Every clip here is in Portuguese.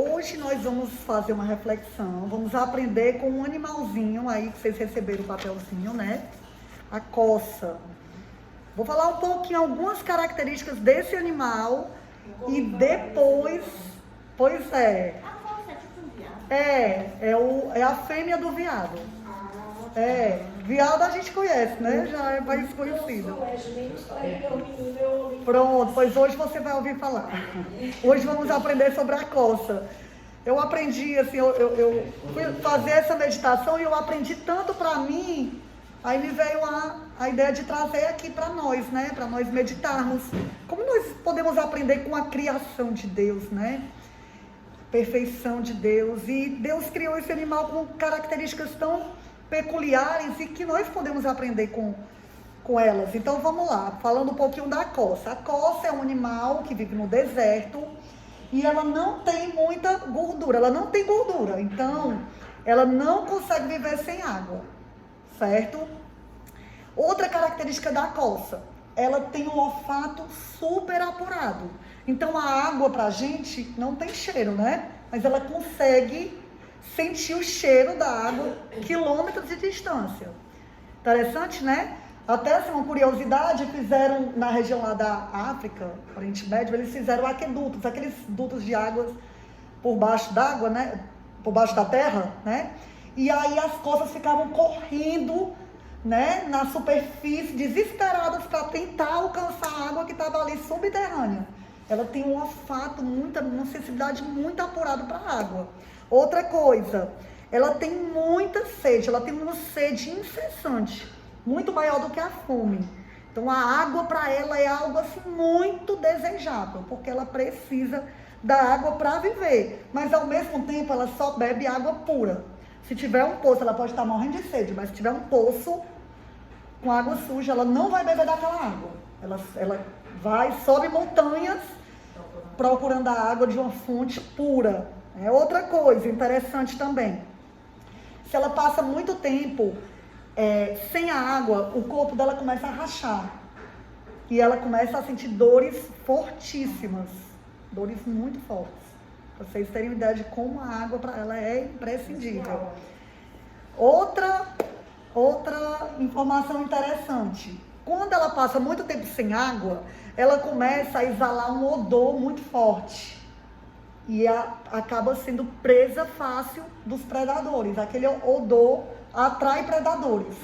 Hoje nós vamos fazer uma reflexão, vamos aprender com um animalzinho aí que vocês receberam o papelzinho, né? A coça. Vou falar um pouquinho, algumas características desse animal e depois, pois é. A coça é tipo um viado. É a fêmea do viado. Viado a gente conhece, né? Já é mais conhecido. Pronto, pois hoje você vai ouvir falar. Hoje vamos aprender sobre a coça. Eu aprendi, assim, eu fui fazer essa meditação e eu aprendi tanto para mim, aí me veio a ideia de trazer aqui para nós, né? Para nós meditarmos. Como nós podemos aprender com a criação de Deus, né? Perfeição de Deus. E Deus criou esse animal com características tão peculiares e que nós podemos aprender com elas. Então vamos lá, falando um pouquinho da coça. A coça é um animal que vive no deserto e ela não tem muita gordura, então ela não consegue viver sem água, certo? Outra característica da coça, ela tem um olfato super apurado. Então a água pra gente não tem cheiro, né? Mas ela consegue sentir o cheiro da água quilômetros de distância. Interessante, né? Até assim, uma curiosidade, fizeram na região lá da África, Oriente Médio, eles fizeram aquedutos, aqueles dutos de águas por baixo d'água, né? Por baixo da terra, né? E aí as coças ficavam correndo, né? Na superfície, desesperadas para tentar alcançar a água que estava ali subterrânea. Ela tem um olfato, uma sensibilidade muito apurada para a água. Outra coisa, ela tem muita sede, ela tem uma sede incessante, muito maior do que a fome. Então a água para ela é algo assim muito desejável, porque ela precisa da água para viver. Mas ao mesmo tempo ela só bebe água pura. Se tiver um poço, ela pode estar morrendo de sede, mas se tiver um poço com água suja, ela não vai beber daquela água. Ela sobe montanhas procurando a água de uma fonte pura. É outra coisa interessante também. Se ela passa muito tempo sem a água, o corpo dela começa a rachar. E ela começa a sentir dores fortíssimas. Dores muito fortes. Para vocês terem uma ideia de como a água para ela é imprescindível. Outra informação interessante. Quando ela passa muito tempo sem água, ela começa a exalar um odor muito forte. E acaba sendo presa fácil dos predadores. Aquele odor atrai predadores.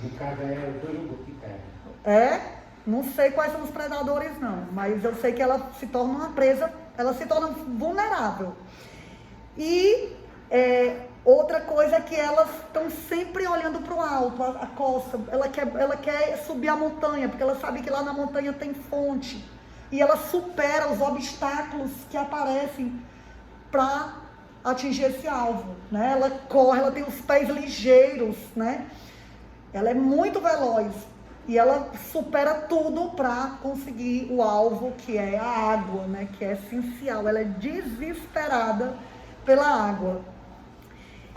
No caso é o urubu que pega. Não sei quais são os predadores não, mas eu sei que ela se torna uma presa, ela se torna vulnerável. E outra coisa é que elas estão sempre olhando para o alto, a coça, ela quer subir a montanha, porque ela sabe que lá na montanha tem fonte. E ela supera os obstáculos que aparecem para atingir esse alvo, né? Ela corre, ela tem os pés ligeiros, né? Ela é muito veloz e ela supera tudo para conseguir o alvo, que é a água, né? Que é essencial. Ela é desesperada pela água.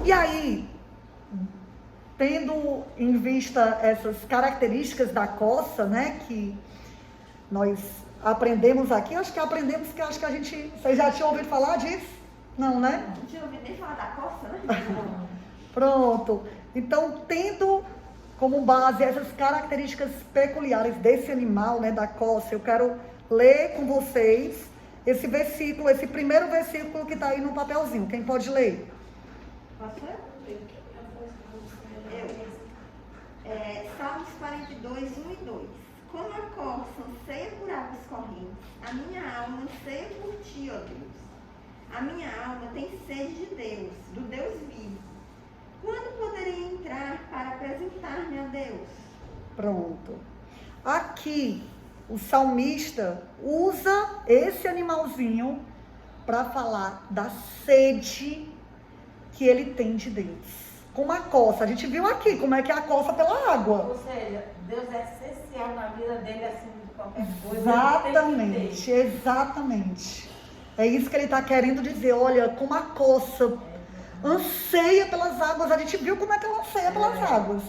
E aí, tendo em vista essas características da coça, né? Que nós aprendemos aqui, acho que a gente... Vocês já tinham ouvido falar disso? Não, né? Não tinha ouvido nem falar da coça, né? Pronto. Então, tendo como base essas características peculiares desse animal, né, da coça, eu quero ler com vocês esse versículo, esse primeiro versículo que está aí no papelzinho. Quem pode ler? Posso ler? Salmos 42, 1 e 2. Como a coça anseia por águas correntes, a minha alma anseia por ti, ó Deus. A minha alma tem sede de Deus, do Deus vivo. Quando poderei entrar para apresentar-me a Deus? Pronto. Aqui, o salmista usa esse animalzinho para falar da sede que ele tem de Deus. Como a coça. A gente viu aqui como é que é a coça pela água. Ou seja, Deus é essencial na vida dele, assim, de qualquer coisa. Exatamente. É isso que ele está querendo dizer. Olha, como a coça anseia pelas águas. A gente viu como é que ela anseia pelas águas.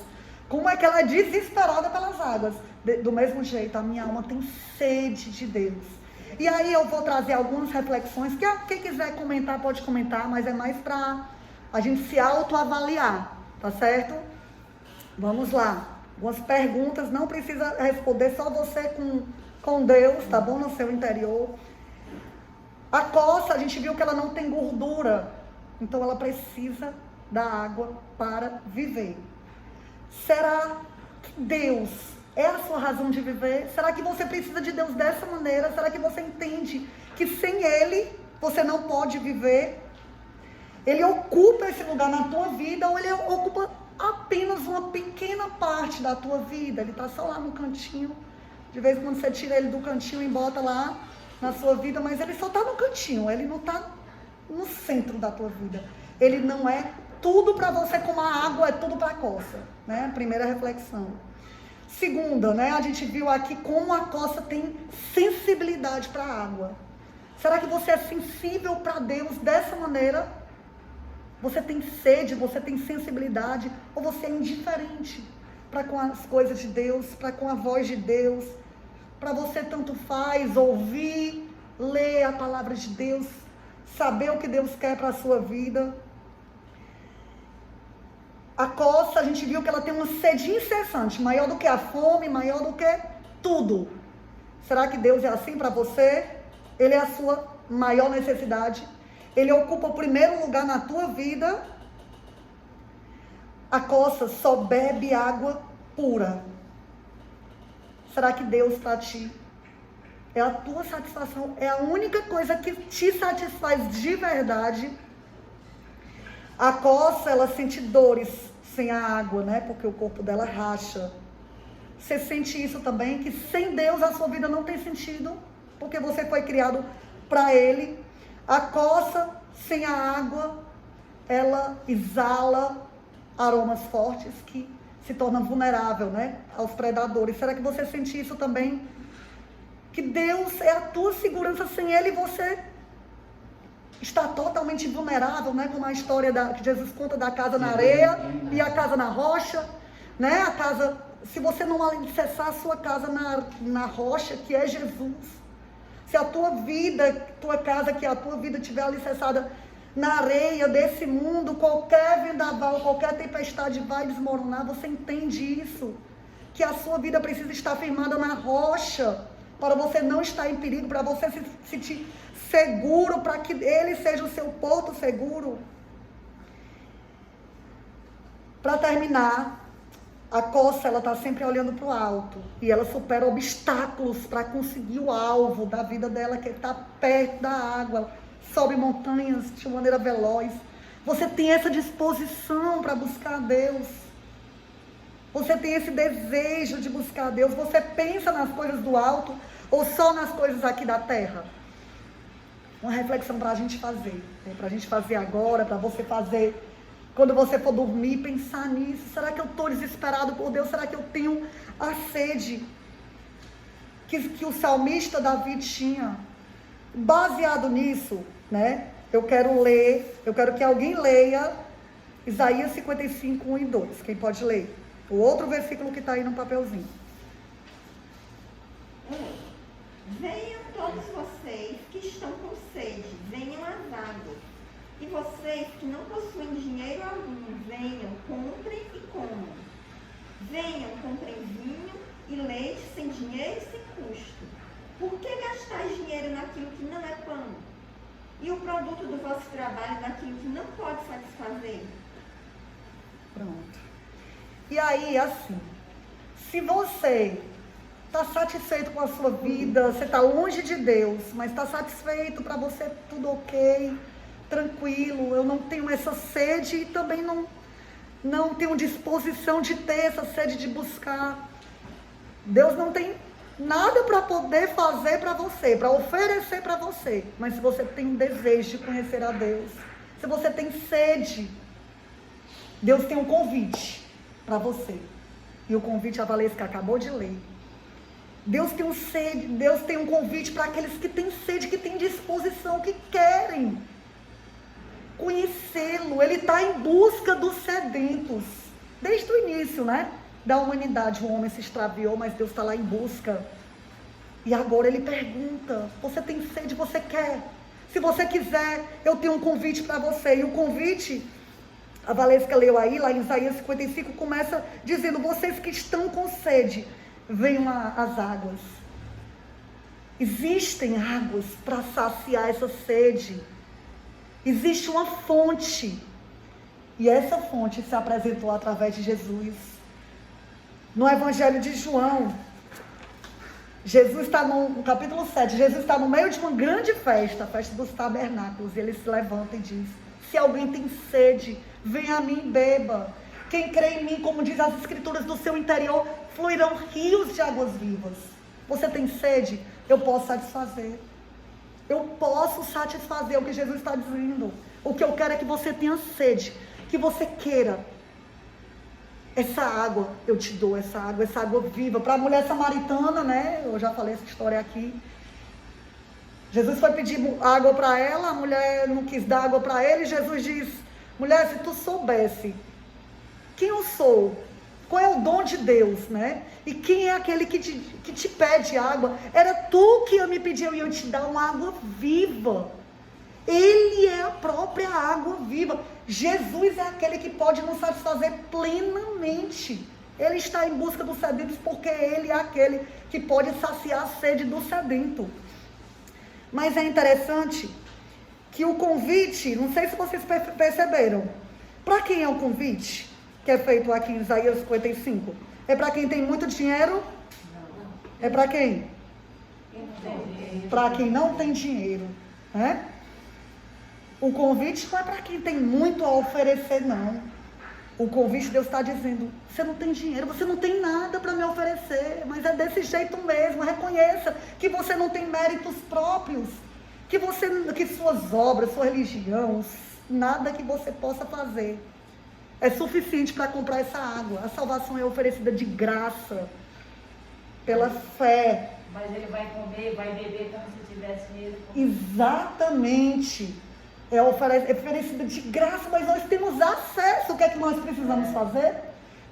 Como é que ela é desesperada pelas águas. Do mesmo jeito, a minha alma tem sede de Deus. E aí eu vou trazer algumas reflexões, que quem quiser comentar pode comentar, mas é mais para a gente se autoavaliar, tá certo? Vamos lá. Algumas perguntas, não precisa responder, só você com Deus, tá bom? No seu interior. A coça, a gente viu que ela não tem gordura, então ela precisa da água para viver. Será que Deus é a sua razão de viver? Será que você precisa de Deus dessa maneira? Será que você entende que sem Ele você não pode viver? Ele ocupa esse lugar na tua vida ou Ele ocupa apenas uma pequena parte da tua vida? Ele está só lá no cantinho. De vez em quando você tira Ele do cantinho e bota lá na sua vida, mas Ele só está no cantinho. Ele não está no centro da tua vida. Ele não é tudo para você como a água é tudo para a coça, né? Primeira reflexão. Segunda, né? A gente viu aqui como a coça tem sensibilidade para a água. Será que você é sensível para Deus dessa maneira? Você tem sede, você tem sensibilidade, ou você é indiferente para com as coisas de Deus, para com a voz de Deus? Para você tanto faz ouvir, ler a palavra de Deus, saber o que Deus quer para a sua vida? A coça, a gente viu que ela tem uma sede incessante, maior do que a fome, maior do que tudo. Será que Deus é assim para você? Ele é a sua maior necessidade? Ele ocupa o primeiro lugar na tua vida? A coça só bebe água pura. Será que Deus para ti é a tua satisfação? É a única coisa que te satisfaz de verdade? A coça, ela sente dores sem a água, né? Porque o corpo dela racha. Você sente isso também? Que sem Deus a sua vida não tem sentido? Porque você foi criado para Ele. A coça, sem a água, ela exala aromas fortes que se tornam vulnerável, né? Aos predadores. Será que você sente isso também? Que Deus é a tua segurança, sem Ele você está totalmente vulnerável, né? Como a história que Jesus conta da casa na areia e a casa na rocha, né? A casa, se você não alicerçar a sua casa na rocha, que é Jesus, se a tua vida, tua casa, que é a tua vida, estiver alicerçada na areia desse mundo, qualquer vendaval, qualquer tempestade vai desmoronar. Você entende isso? Que a sua vida precisa estar firmada na rocha, para você não estar em perigo, para você se sentir seguro, para que Ele seja o seu porto seguro. Para terminar, a coça, ela está sempre olhando para o alto, e ela supera obstáculos para conseguir o alvo da vida dela, que está perto da água, sobe montanhas de maneira veloz. Você tem essa disposição para buscar Deus. Você tem esse desejo de buscar Deus. Você pensa nas coisas do alto ou só nas coisas aqui da terra? Uma reflexão para a gente fazer, né? Para a gente fazer agora, para você fazer quando você for dormir, pensar nisso. Será que eu estou desesperado por Deus? Será que eu tenho a sede que o salmista Davi tinha? Baseado nisso, né? Eu quero que alguém leia Isaías 55, 1 e 2. Quem pode ler? O outro versículo que está aí no papelzinho. Venham todos vocês que estão com sede, venham às águas. E vocês que não possuem dinheiro algum, venham, comprem e comam. Venham, comprem vinho e leite sem dinheiro e sem custo. Por que gastais dinheiro naquilo que não é pão? E o produto do vosso trabalho naquilo que não pode satisfazer? Pronto. E aí, assim, se você está satisfeito com a sua vida, você está longe de Deus, mas está satisfeito, para você tudo ok, tranquilo, eu não tenho essa sede e também não tenho disposição de ter essa sede de buscar. Deus não tem nada para poder fazer para você, para oferecer para você. Mas se você tem um desejo de conhecer a Deus, se você tem sede, Deus tem um convite para você. E o convite a Valesca acabou de ler. Deus tem um convite para aqueles que têm sede, que têm disposição, que querem conhecê-lo. Ele está em busca dos sedentos. Desde o início, né, da humanidade, o homem se extraviou, mas Deus está lá em busca E agora ele pergunta, você tem sede, você quer? Se você quiser, eu tenho um convite para você. E o convite, a Valesca leu aí, lá em Isaías 55, começa dizendo, vocês que estão com sede, venham às águas. Existem águas para saciar essa sede. Existe uma fonte. E essa fonte se apresentou através de Jesus. No Evangelho de João, Jesus está no capítulo 7, Jesus está no meio de uma grande festa, a festa dos tabernáculos, e ele se levanta e diz, se alguém tem sede, venha a mim e beba. Quem crê em mim, como diz as escrituras, do seu interior fluirão rios de águas vivas. Você tem sede? Eu posso satisfazer. Eu posso satisfazer o que Jesus está dizendo. O que eu quero é que você tenha sede, que você queira. Essa água eu te dou, essa água viva. Para a mulher samaritana, né? Eu já falei essa história aqui. Jesus foi pedir água para ela, a mulher não quis dar água para ele. Jesus diz, mulher, se tu soubesse quem eu sou, qual é o dom de Deus, né? E quem é aquele que te pede água? Era tu que ia me pedir, eu ia te dar uma água viva. Ele é a própria água viva. Jesus é aquele que pode nos satisfazer plenamente. Ele está em busca dos sedentos porque ele é aquele que pode saciar a sede do sedento. Mas é interessante que o convite, não sei se vocês perceberam, para quem é o convite que é feito aqui em Isaías 55? É para quem tem muito dinheiro? É para quem? Para quem não tem dinheiro, né? O convite não é para quem tem muito a oferecer, não. O convite, Deus está dizendo, você não tem dinheiro, você não tem nada para me oferecer, mas é desse jeito mesmo. Reconheça que você não tem méritos próprios, que suas obras, sua religião, nada que você possa fazer é suficiente para comprar essa água. A salvação é oferecida de graça, pela fé. Mas ele vai comer, vai beber como se tivesse mesmo. Exatamente. É oferecida de graça, mas nós temos acesso. O que é que nós precisamos fazer?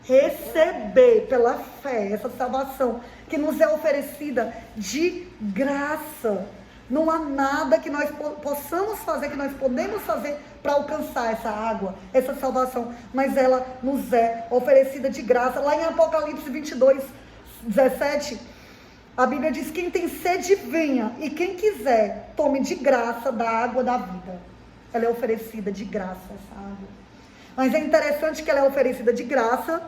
Receber pela fé essa salvação que nos é oferecida de graça. Não há nada que nós possamos fazer, que nós podemos fazer para alcançar essa água, essa salvação, mas ela nos é oferecida de graça. Lá em Apocalipse 22, 17, a Bíblia diz, quem tem sede venha, e quem quiser tome de graça da água da vida. Ela é oferecida de graça, essa água. Mas é interessante que ela é oferecida de graça,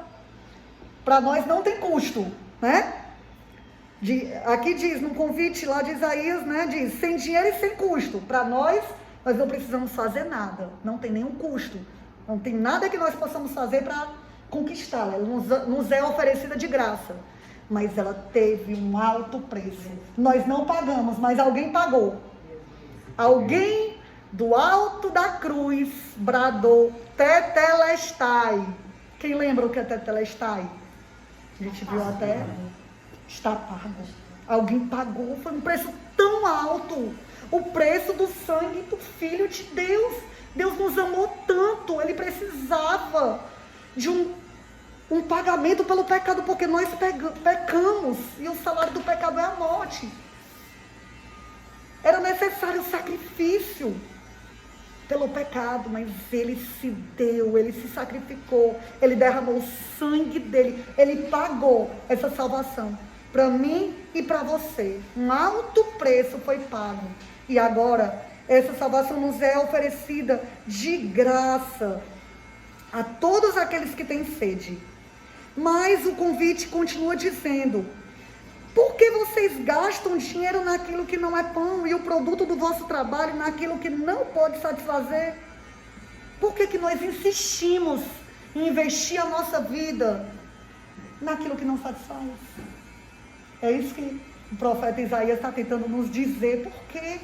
para nós não tem custo, né? Aqui diz, no convite lá de Isaías, né? Diz, sem dinheiro e sem custo. Para nós não precisamos fazer nada, não tem nenhum custo. Não tem nada que nós possamos fazer para conquistá-la. Ela nos é oferecida de graça. Mas ela teve um alto preço. Nós não pagamos, mas alguém pagou. Alguém do alto da cruz bradou, tetelestai. Quem lembra o que é tetelestai? A gente viu até, está pago. Alguém pagou, foi um preço tão alto. O preço do sangue do Filho de Deus. Deus nos amou tanto, ele precisava de um pagamento pelo pecado, porque nós pecamos, e o salário do pecado é a morte. Era necessário sacrifício pelo pecado, mas ele se deu, ele se sacrificou, ele derramou o sangue dele, ele pagou essa salvação para mim e para você. Um alto preço foi pago, e agora essa salvação nos é oferecida de graça a todos aqueles que têm sede. Mas o convite continua dizendo, por que vocês gastam dinheiro naquilo que não é pão e o produto do vosso trabalho naquilo que não pode satisfazer? Por que nós insistimos em investir a nossa vida naquilo que não satisfaz? É isso que o profeta Isaías está tentando nos dizer. Por quê?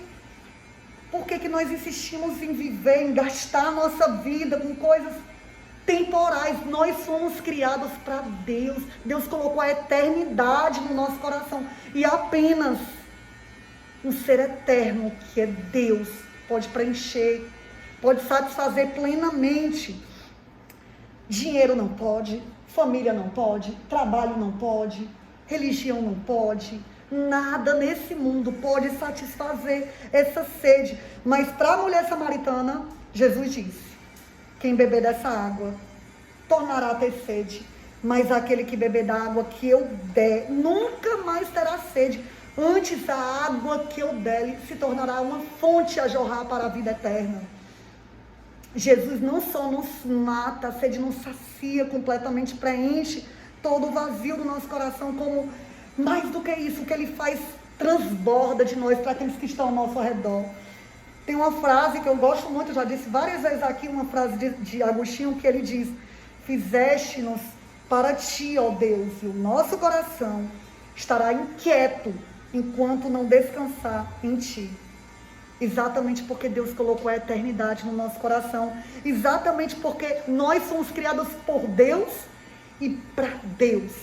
Por que nós insistimos em viver, em gastar a nossa vida com coisas temporais? Nós fomos criados para Deus. Deus colocou a eternidade no nosso coração. E apenas um ser eterno, que é Deus, pode preencher, pode satisfazer plenamente. Dinheiro não pode, família não pode, trabalho não pode, religião não pode, Nada nesse mundo pode satisfazer essa sede. Mas para a mulher samaritana, Jesus disse: quem beber dessa água tornará a ter sede, mas aquele que beber da água que eu der nunca mais terá sede. Antes, a água que eu der se tornará uma fonte a jorrar para a vida eterna. Jesus não só nos mata, a sede nos sacia completamente, preenche todo o vazio do nosso coração, como mais do que isso, o que ele faz transborda de nós para aqueles que estão ao nosso redor. Tem uma frase que eu gosto muito, já disse várias vezes aqui, uma frase de Agostinho, que ele diz: fizeste-nos para ti, ó Deus, e o nosso coração estará inquieto enquanto não descansar em ti. Exatamente porque Deus colocou a eternidade no nosso coração. Exatamente porque nós somos criados por Deus e para Deus.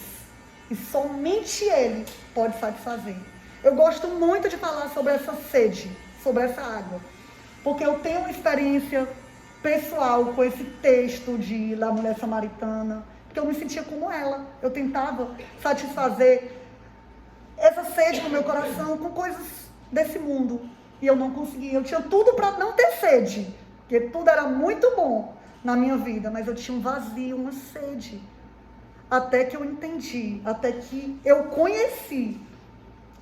E somente Ele pode satisfazer. Eu gosto muito de falar sobre essa sede, sobre essa água. Porque eu tenho uma experiência pessoal com esse texto da mulher samaritana. Porque eu me sentia como ela. Eu tentava satisfazer essa sede no meu coração com coisas desse mundo. E eu não conseguia. Eu tinha tudo para não ter sede. Porque tudo era muito bom na minha vida. Mas eu tinha um vazio, uma sede. Até que eu entendi. Até que eu conheci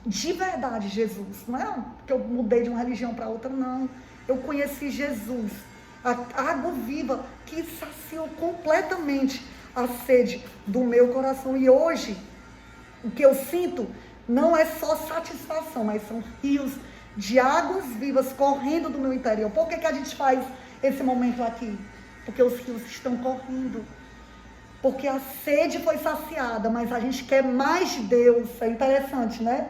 de verdade Jesus. Não é porque eu mudei de uma religião para outra, não. Eu conheci Jesus. A água viva que saciou completamente a sede do meu coração. E hoje, o que eu sinto não é só satisfação, mas são rios de águas vivas correndo do meu interior. Por que a gente faz esse momento aqui? Porque os rios estão correndo. Porque a sede foi saciada, mas a gente quer mais de Deus. É interessante, né?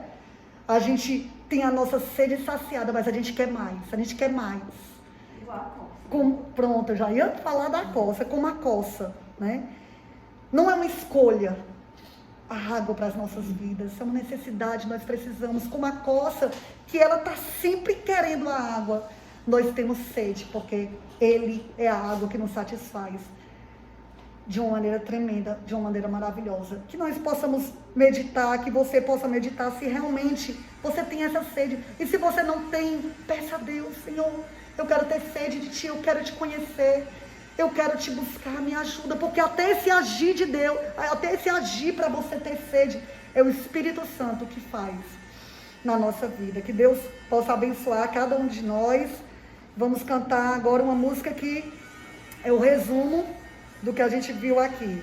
A gente tem a nossa sede saciada, mas a gente quer mais. A gente quer mais. Igual a coça. Pronto, eu já ia falar da coça, como a coça, né? Não é uma escolha a água para as nossas vidas, é uma necessidade, nós precisamos, como a coça, que ela está sempre querendo a água. Nós temos sede, porque Ele é a água que nos satisfaz de uma maneira tremenda, de uma maneira maravilhosa. Que nós possamos meditar, que você possa meditar se realmente você tem essa sede. E se você não tem, peça a Deus: Senhor, eu quero ter sede de Ti, eu quero Te conhecer. Eu quero Te buscar, me ajuda, porque até esse agir de Deus, até esse agir para você ter sede, é o Espírito Santo que faz na nossa vida. Que Deus possa abençoar cada um de nós. Vamos cantar agora uma música que é o resumo do que a gente viu aqui.